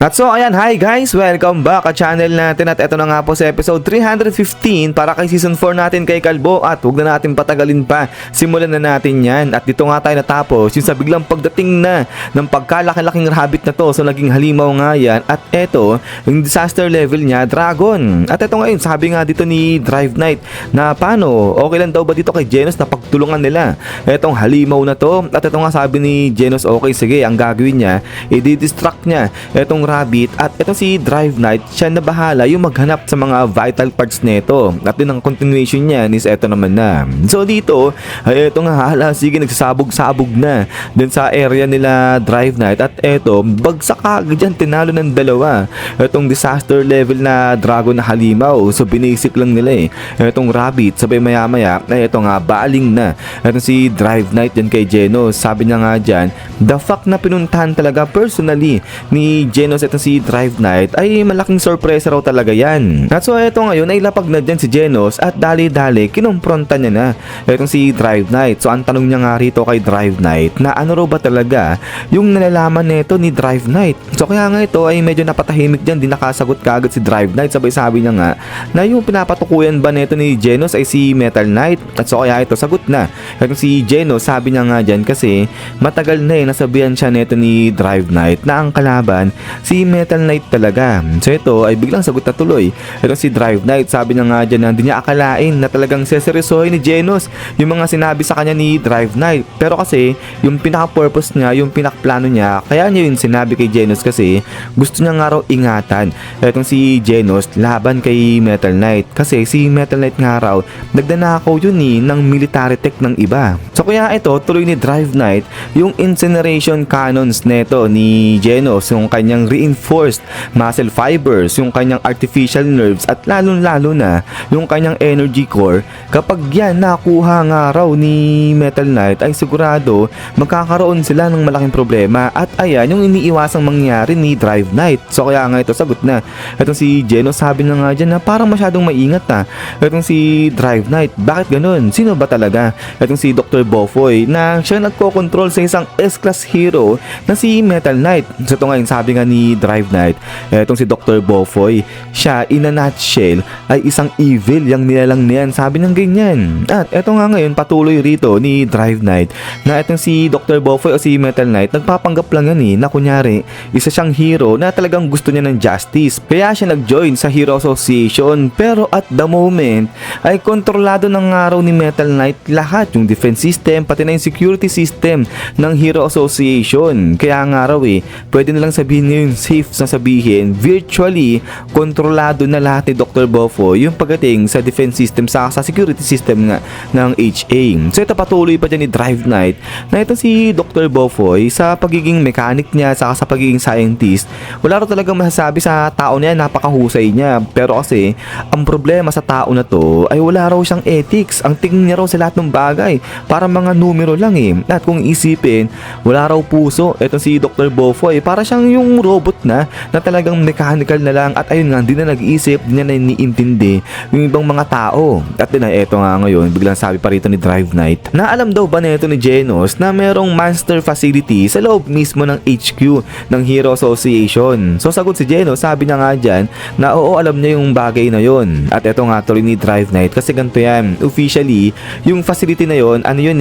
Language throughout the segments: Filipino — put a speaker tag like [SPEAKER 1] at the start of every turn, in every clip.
[SPEAKER 1] At so ayan, hi guys! Welcome back sa channel natin at eto na nga po sa episode 315 para kay season 4 natin kay Kalbo at huwag na natin patagalin pa. Simulan na natin yan at dito nga tayo natapos yung sa biglang pagdating na ng pagkalaki-laking rabbit na to. So naging halimaw nga yan at eto yung disaster level niya, Dragon. At eto ngayon, sabi nga dito ni Drive Knight na paano, okay lang daw ba dito kay Genos na pagtulungan nila etong halimaw na to. At eto nga sabi ni Genos, okay sige, ang gagawin niya, i-distract niya etong rabbit at ito si Drive Knight, siya na bahala yung maghanap sa mga vital parts nito. At din ang continuation niya is eto naman na. So dito ay eto nga hala, sige nagsasabog-sabog na dun sa area nila Drive Knight at eto bagsak agad dyan, tinalo ng dalawa etong disaster level na dragon na halimaw. So binisip lang nila etong rabbit, sabay maya maya na eto nga baling na etong si Drive Knight dyan kay Genos. Sabi niya nga dyan, the fact na pinuntahan talaga personally ni Genos ito si Drive Knight ay malaking sorpresa raw talaga yan. At so eto ngayon ay lapag na dyan si Genos at dali-dali kinumpronta niya na etong si Drive Knight. So ang tanong niya nga rito kay Drive Knight na ano raw ba talaga yung nalalaman nito ni Drive Knight. So kaya nga ito ay medyo napatahimik dyan, di nakasagot kagad si Drive Knight. Sabay sabi niya nga na yung pinapatukuyan ba nito ni Genos ay si Metal Knight. At so kaya ito sagot na etong si Genos, sabi niya nga dyan kasi matagal na nasabihan siya nito ni Drive Knight na ang kalaban si Metal Knight talaga. So ito ay biglang sagot na tuloy ito si Drive Knight. Sabi niya nga dyan na hindi niya akalain na talagang seseryosohin ni Genos yung mga sinabi sa kanya ni Drive Knight. Pero kasi yung pinaka-purpose niya, yung pinaka-plano niya, kaya niya yun sinabi kay Genos kasi gusto niya nga raw ingatan itong si Genos laban kay Metal Knight. Kasi si Metal Knight nga raw nagdanakaw yun ng military tech ng iba. So kaya ito tuloy ni Drive Knight yung incineration cannons neto ni Genos, yung kanyang reinforced muscle fibers, yung kanyang artificial nerves at lalong-lalo na yung kanyang energy core. Kapag yan nakuha nga raw ni Metal Knight ay sigurado magkakaroon sila ng malaking problema at ayan yung iniiwasang mangyari ni Drive Knight. So kaya nga ito sagot na itong si Genos. Sabi na nga dyan na parang masyadong maingat na itong si Drive Knight. Bakit ganun? Sino ba talaga itong si Dr. Bofoy na siya nagko-control sa isang S-class hero na si Metal Knight? So ito ngayon sabi nga ni Drive Knight, etong si Dr. Bofoy, siya in a nutshell ay isang evil yung nilalang niyan. Sabi ng ganyan. At eto nga ngayon patuloy rito ni Drive Knight na etong si Dr. Bofoy o si Metal Knight nagpapanggap lang yan na kunyari isa siyang hero na talagang gusto niya ng justice. Kaya siya nag-join sa Hero Association. Pero at the moment ay kontrolado ng araw ni Metal Knight lahat, yung defense system pati na yung security system ng Hero Association. Kaya nga raw pwede nilang sabihin ngayon safe na sabihin virtually kontrolado na lahat ni Dr. Bofoy yung pagdating sa defense system sa security system nga ng HA. So ito patuloy pa dyan ni Drive Knight na ito si Dr. Bofoy sa pagiging mechanic niya saka sa pagiging scientist, wala raw talagang masasabi sa tao niya, napakahusay niya. Pero kasi ang problema sa tao na to ay wala raw siyang ethics. Ang tingin niya raw sa lahat ng bagay para mga numero lang At kung isipin, wala raw puso ito si Dr. Bofoy, para siyang yung robot na talagang mechanical na lang at ayun nga, hindi na nag-iisip, hindi na iniintindi yung ibang mga tao. At din eto nga ngayon, biglang sabi pa rito ni Drive Knight na alam daw ba nito ni Genos na merong monster facility sa loob mismo ng HQ ng Hero Association. So sagot si Genos, sabi niya nga dyan na oo, alam niya yung bagay na yon. At eto nga tuloy ni Drive Knight kasi ganito yan, officially yung facility na yon, ano yun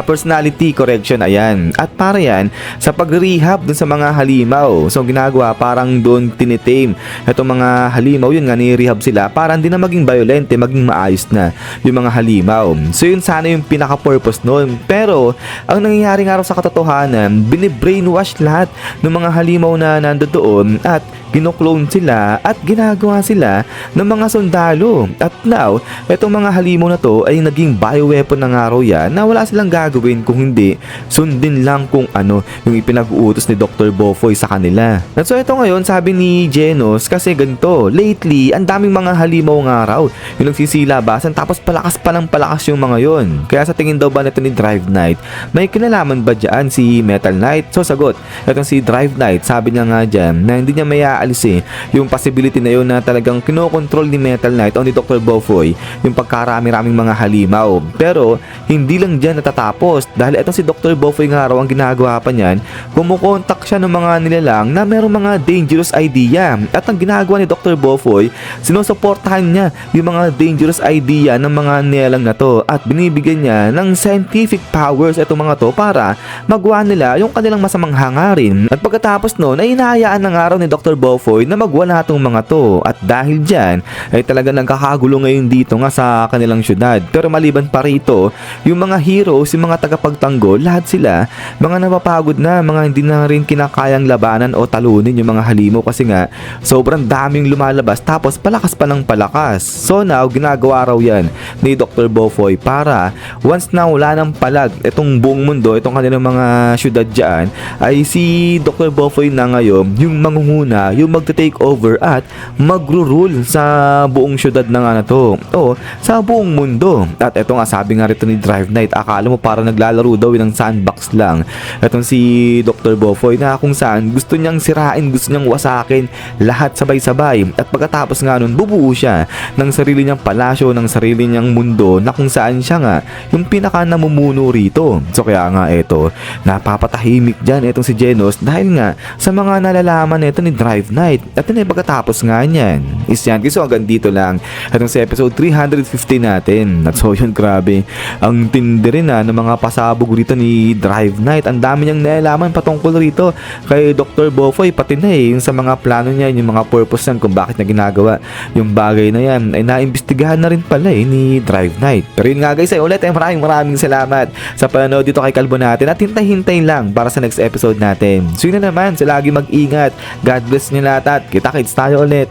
[SPEAKER 1] personality correction, ayan. At para yan sa pag-rehab dun sa mga halimaw. So ginagawa parang doon tinitame itong mga halimaw, yun nga ni-rehab sila para hindi na maging violente, maging maayos na yung mga halimaw. So yun sana yung pinaka-purpose noon. Pero ang nangyayari nga raw sa katotohanan, binibrainwash lahat ng mga halimaw na nandoon at gino-clone sila at ginagawa sila ng mga sundalo. At now, etong mga halimaw na to ay naging bioweapon ng araw yan na wala silang gagawin kung hindi sundin lang kung ano yung ipinag-uutos ni Dr. Bofoy sa kanila. At so ito ngayon, sabi ni Genos kasi ganito, lately, ang daming mga halimaw ng araw yung nagsisilabasan tapos palakas pa ng palakas yung mga yon. Kaya sa tingin daw ba nito ni Drive Knight, may kinalaman ba dyan si Metal Knight? So sagot, etong si Drive Knight, sabi niya nga dyan na hindi niya maya inaalis yung possibility na yun na talagang kinokontrol ni Metal Knight o ni Dr. Bofoy yung pagkarami-raming mga halimaw. Pero hindi lang dyan natatapos, dahil etong si Dr. Bofoy nga raw ang ginagawa pa niyan, kumukontak siya ng mga nilalang na merong mga dangerous idea. At ang ginagawa ni Dr. Bofoy, sinusuportahan niya yung mga dangerous idea ng mga nilalang na to at binibigyan niya ng scientific powers itong mga to para magawa nila yung kanilang masamang hangarin. At pagkatapos noon ay hinahayaan ng araw ni Dr. Bofoy na magwala tong mga to, at dahil dyan ay talaga nagkakagulo ngayon dito nga sa kanilang syudad. Pero maliban pa rito, yung mga heroes, yung mga tagapagtanggol, lahat sila mga napapagod na, mga hindi na rin kinakayang labanan o talunin yung mga halimaw kasi nga sobrang daming lumalabas tapos palakas pa ng palakas. So now ginagawa raw yan ni Dr. Bofoy para once na wala ng palag itong buong mundo, itong kanilang mga syudad dyan, ay si Dr. Bofoy na ngayon yung mangunguna, yung magte-take over at magro-rule sa buong syudad na nga na to o sa buong mundo. At eto nga, sabi nga rito ni Drive Knight, akala mo para naglalaro daw ng sandbox lang etong si Dr. Bofoy, na kung saan gusto niyang sirain, gusto niyang wasakin lahat sabay-sabay. At pagkatapos nga nun, bubuo siya ng sarili niyang palasyo, ng sarili niyang mundo na kung saan siya nga yung pinaka namumuno rito. So kaya nga eto, napapatahimik dyan etong si Genos dahil nga sa mga nalalaman nito ni Drive Knight. At yun ay pagkatapos nga niyan is yan. So hanggang dito lang itong sa episode 350 natin. At so yun, grabe, ang tindi rin ng mga pasabog rito ni Drive Knight. Ang dami niyang nalalaman patungkol rito kay Dr. Bofoy, pati na yung sa mga plano niya, yung mga purpose yan kung bakit niya ginagawa yung bagay na yan ay naimbestigahan na rin pala ni Drive Knight. Pero yun nga guys, ay ulit ay maraming salamat sa panonood dito kay Kalbo natin at hintay-hintay lang para sa next episode natin. So yun na naman, so lagi mag-ingat. God bless niyo lahat at kita-kits tayo ulit.